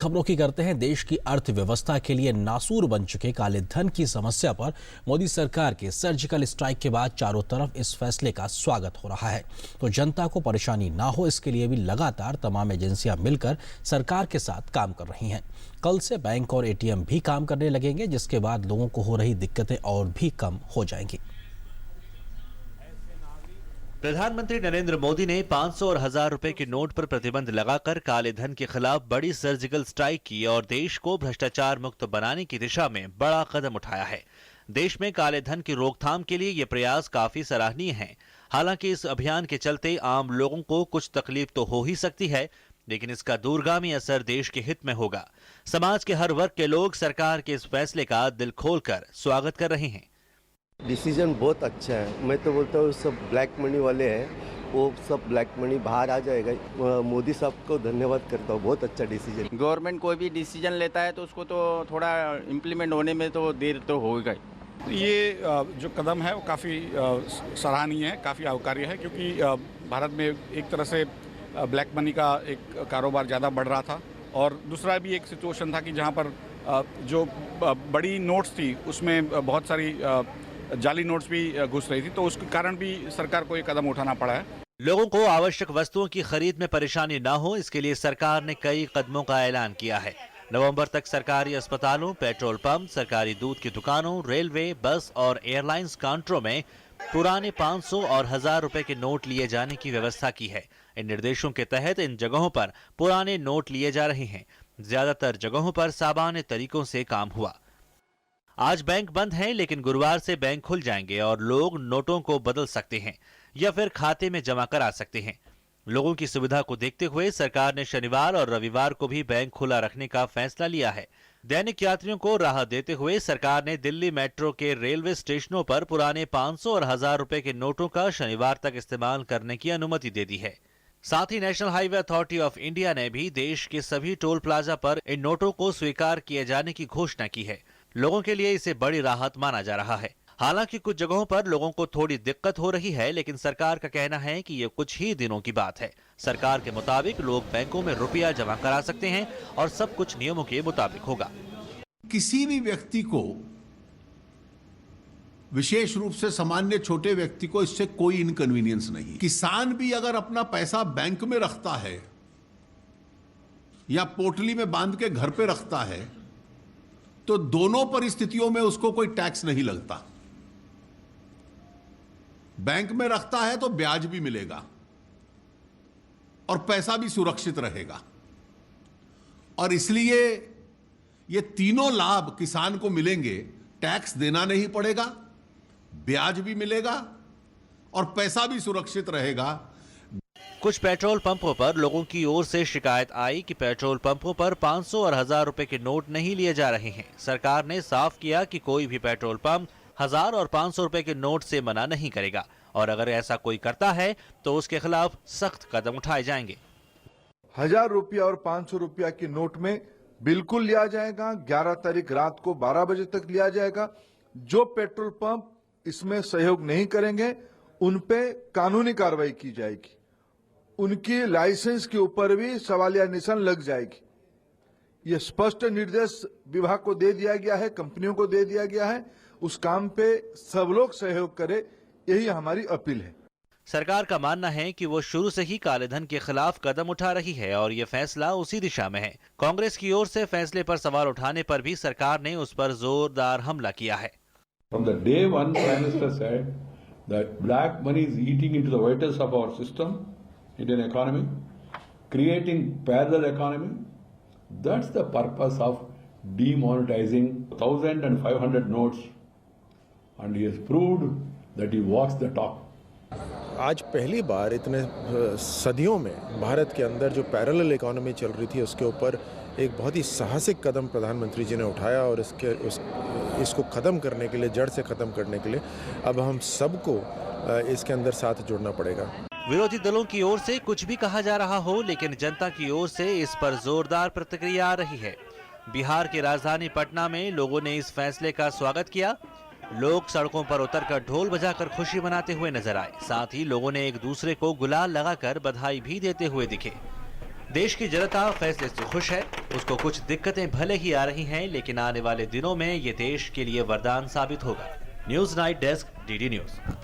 खबरों की करते हैं। देश की अर्थव्यवस्था के लिए नासूर बन चुके काले धन की समस्या पर मोदी सरकार के सर्जिकल स्ट्राइक के बाद चारों तरफ इस फैसले का स्वागत हो रहा है। तो जनता को परेशानी ना हो, इसके लिए भी लगातार तमाम एजेंसियां मिलकर सरकार के साथ काम कर रही हैं। कल से बैंक और एटीएम भी काम करने लगेंगे, जिसके बाद लोगों को हो रही दिक्कतें और भी कम हो जाएंगी। प्रधानमंत्री नरेंद्र मोदी ने 500 और 1000 रुपए के नोट पर प्रतिबंध लगाकर काले धन के खिलाफ बड़ी सर्जिकल स्ट्राइक की और देश को भ्रष्टाचार मुक्त बनाने की दिशा में बड़ा कदम उठाया है। देश में काले धन की रोकथाम के लिए ये प्रयास काफी सराहनीय हैं। हालांकि इस अभियान के चलते आम लोगों को कुछ तकलीफ तो हो ही सकती है, लेकिन इसका दूरगामी असर देश के हित में होगा। समाज के हर वर्ग के लोग सरकार के इस फैसले का दिल खोलकर स्वागत कर रहे हैं। डिसीजन बहुत अच्छा है। मैं तो बोलता हूँ सब ब्लैक मनी वाले हैं, वो सब ब्लैक मनी बाहर आ जाएगा। मोदी साहब को धन्यवाद करता हूँ, बहुत अच्छा डिसीजन। गवर्नमेंट कोई भी डिसीजन लेता है तो उसको तो थोड़ा इम्प्लीमेंट होने में तो देर तो होगा ही। ये जो कदम है वो काफ़ी सराहनीय है, काफ़ी आवकार्य है, क्योंकि भारत में एक तरह से ब्लैक मनी का एक कारोबार ज़्यादा बढ़ रहा था, और दूसरा भी एक सिचुएशन था कि जहाँ पर जो बड़ी नोट्स थी उसमें बहुत सारी जाली नोट्स भी घुस रही थी, तो उसके कारण भी सरकार को ये कदम उठाना पड़ा है। लोगों को आवश्यक वस्तुओं की खरीद में परेशानी ना हो, इसके लिए सरकार ने कई कदमों का ऐलान किया है। नवंबर तक सरकारी अस्पतालों, पेट्रोल पंप, सरकारी दूध की दुकानों, रेलवे, बस और एयरलाइंस काउंटरों में पुराने 500 और 1000 रुपए के नोट लिए जाने की व्यवस्था की है। इन निर्देशों के तहत इन जगहों पर पुराने नोट लिए जा रहे हैं। ज्यादातर जगहों पर सामान्य तरीकों से काम हुआ। आज बैंक बंद हैं, लेकिन गुरुवार से बैंक खुल जाएंगे और लोग नोटों को बदल सकते हैं या फिर खाते में जमा करा सकते हैं। लोगों की सुविधा को देखते हुए सरकार ने शनिवार और रविवार को भी बैंक खुला रखने का फैसला लिया है। दैनिक यात्रियों को राहत देते हुए सरकार ने दिल्ली मेट्रो के रेलवे स्टेशनों पर पुराने 500 और 1000 रुपए के नोटों का शनिवार तक इस्तेमाल करने की अनुमति दे दी है। साथ ही National Highway Authority of India ने भी देश के सभी टोल प्लाजा पर इन नोटों को स्वीकार किए जाने की घोषणा की है। लोगों के लिए इसे बड़ी राहत माना जा रहा है। हालांकि कुछ जगहों पर लोगों को थोड़ी दिक्कत हो रही है, लेकिन सरकार का कहना है कि ये कुछ ही दिनों की बात है। सरकार के मुताबिक लोग बैंकों में रुपया जमा करा सकते हैं और सब कुछ नियमों के मुताबिक होगा। किसी भी व्यक्ति को, विशेष रूप से सामान्य छोटे व्यक्ति को, इससे कोई इनकन्वीनियंस नहीं। किसान भी अगर अपना पैसा बैंक में रखता है या पोटली में बांध के घर पे रखता है, तो दोनों परिस्थितियों में उसको कोई टैक्स नहीं लगता। बैंक में रखता है तो ब्याज भी मिलेगा और पैसा भी सुरक्षित रहेगा, और इसलिए ये तीनों लाभ किसान को मिलेंगे। टैक्स देना नहीं पड़ेगा, ब्याज भी मिलेगा और पैसा भी सुरक्षित रहेगा। कुछ पेट्रोल पंपों पर लोगों की ओर से शिकायत आई कि पेट्रोल पंपों पर 500 और 1000 रुपए के नोट नहीं लिए जा रहे हैं। सरकार ने साफ किया कि कोई भी पेट्रोल पंप 1000 और 500 रुपए के नोट से मना नहीं करेगा, और अगर ऐसा कोई करता है तो उसके खिलाफ सख्त कदम उठाए जाएंगे। 1000 रुपया और 500 रुपया के नोट में बिल्कुल लिया जाएगा। 11 तारीख रात को 12 बजे तक लिया जाएगा। जो पेट्रोल पंप इसमें सहयोग नहीं करेंगे उन पे कानूनी कार्रवाई की जाएगी। उनकी लाइसेंस के ऊपर भी सवालिया निशान लग जाएगी। ये स्पष्ट निर्देश विभाग को दे दिया गया है, कंपनियों को दे दिया गया है। उस काम पे सब लोग सहयोग करें, यही हमारी अपील है। सरकार का मानना है कि वो शुरू से ही काले धन के खिलाफ कदम उठा रही है और ये फैसला उसी दिशा में है। कांग्रेस की ओर से फैसले पर सवाल उठाने पर भी सरकार ने उस पर जोरदार हमला किया है। From the day one, Prime Minister said that black money is eating into the vitals of our system, Indian economy, creating parallel economy. That's the purpose of demonetizing 1000 and 500 notes, and he has proved that he walks the talk. आज पहली बार इतने सदियों में भारत के अंदर जो parallel economy चल रही थी उसके ऊपर एक बहुत ही साहसिक कदम प्रधानमंत्री जी ने उठाया, और इसको ख़त्म करने के लिए, जड़ से ख़त्म करने के लिए अब हम सबको इसके अंदर साथ जुड़ना पड़ेगा। विरोधी दलों की ओर से कुछ भी कहा जा रहा हो, लेकिन जनता की ओर से इस पर जोरदार प्रतिक्रिया आ रही है। बिहार की राजधानी पटना में लोगों ने इस फैसले का स्वागत किया। लोग सड़कों पर उतरकर ढोल बजाकर खुशी मनाते हुए नजर आए। साथ ही लोगों ने एक दूसरे को गुलाल लगाकर बधाई भी देते हुए दिखे। देश की जनता फैसले से खुश है। उसको कुछ दिक्कतें भले ही आ रही हैं, लेकिन आने वाले दिनों में ये देश के लिए वरदान साबित होगा। News night desk, DD news.